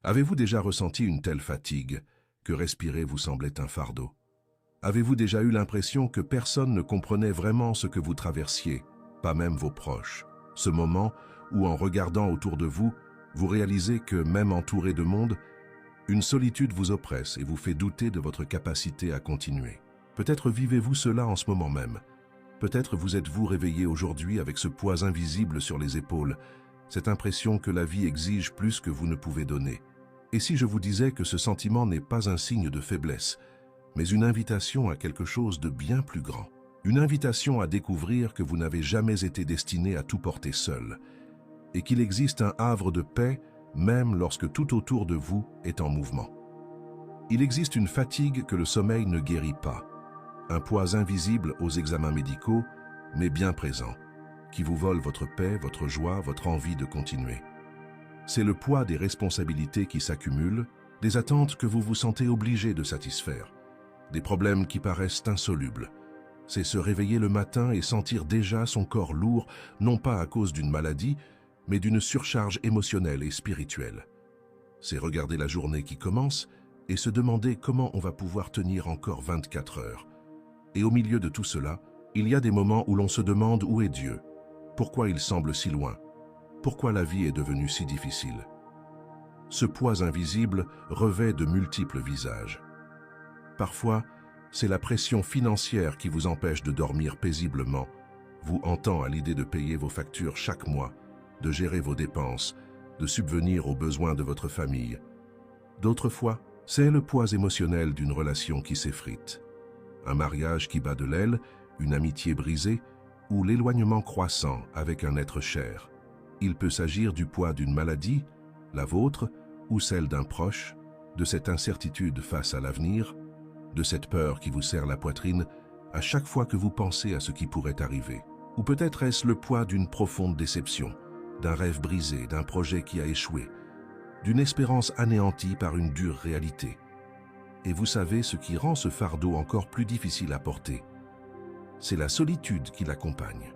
Avez-vous déjà ressenti une telle fatigue que respirer vous semblait un fardeau? Avez-vous déjà eu l'impression que personne ne comprenait vraiment ce que vous traversiez, pas même vos proches? Ce moment où, en regardant autour de vous, vous réalisez que, même entouré de monde, une solitude vous oppresse et vous fait douter de votre capacité à continuer. Peut-être vivez-vous cela en ce moment même. Peut-être vous êtes-vous réveillé aujourd'hui avec ce poids invisible sur les épaules, cette impression que la vie exige plus que vous ne pouvez donner. Et si je vous disais que ce sentiment n'est pas un signe de faiblesse, mais une invitation à quelque chose de bien plus grand, une invitation à découvrir que vous n'avez jamais été destiné à tout porter seul, et qu'il existe un havre de paix même lorsque tout autour de vous est en mouvement. Il existe une fatigue que le sommeil ne guérit pas, un poids invisible aux examens médicaux, mais bien présent, qui vous vole votre paix, votre joie, votre envie de continuer. C'est le poids des responsabilités qui s'accumulent, des attentes que vous vous sentez obligé de satisfaire, des problèmes qui paraissent insolubles. C'est se réveiller le matin et sentir déjà son corps lourd, non pas à cause d'une maladie, mais d'une surcharge émotionnelle et spirituelle. C'est regarder la journée qui commence et se demander comment on va pouvoir tenir encore 24 heures. Et au milieu de tout cela, il y a des moments où l'on se demande où est Dieu, pourquoi il semble si loin, pourquoi la vie est devenue si difficile. Ce poids invisible revêt de multiples visages. Parfois, c'est la pression financière qui vous empêche de dormir paisiblement, vous hantant à l'idée de payer vos factures chaque mois, de gérer vos dépenses, de subvenir aux besoins de votre famille. D'autres fois, c'est le poids émotionnel d'une relation qui s'effrite. Un mariage qui bat de l'aile, une amitié brisée ou l'éloignement croissant avec un être cher. Il peut s'agir du poids d'une maladie, la vôtre ou celle d'un proche, de cette incertitude face à l'avenir, de cette peur qui vous serre la poitrine à chaque fois que vous pensez à ce qui pourrait arriver. Ou peut-être est-ce le poids d'une profonde déception, d'un rêve brisé, d'un projet qui a échoué, d'une espérance anéantie par une dure réalité. Et vous savez ce qui rend ce fardeau encore plus difficile à porter? C'est la solitude qui l'accompagne.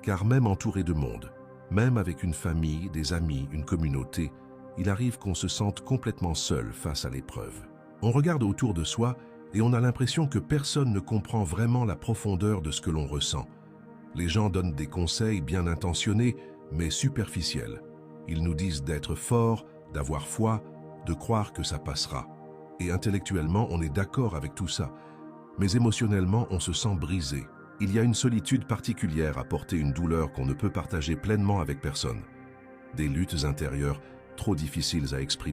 Car même entouré de monde, même avec une famille, des amis, une communauté, il arrive qu'on se sente complètement seul face à l'épreuve. On regarde autour de soi et on a l'impression que personne ne comprend vraiment la profondeur de ce que l'on ressent. Les gens donnent des conseils bien intentionnés, mais superficiels. Ils nous disent d'être forts, d'avoir foi, de croire que ça passera. Et intellectuellement, on est d'accord avec tout ça. Mais émotionnellement, on se sent brisé. Il y a une solitude particulière à porter une douleur qu'on ne peut partager pleinement avec personne. Des luttes intérieures trop difficiles à exprimer.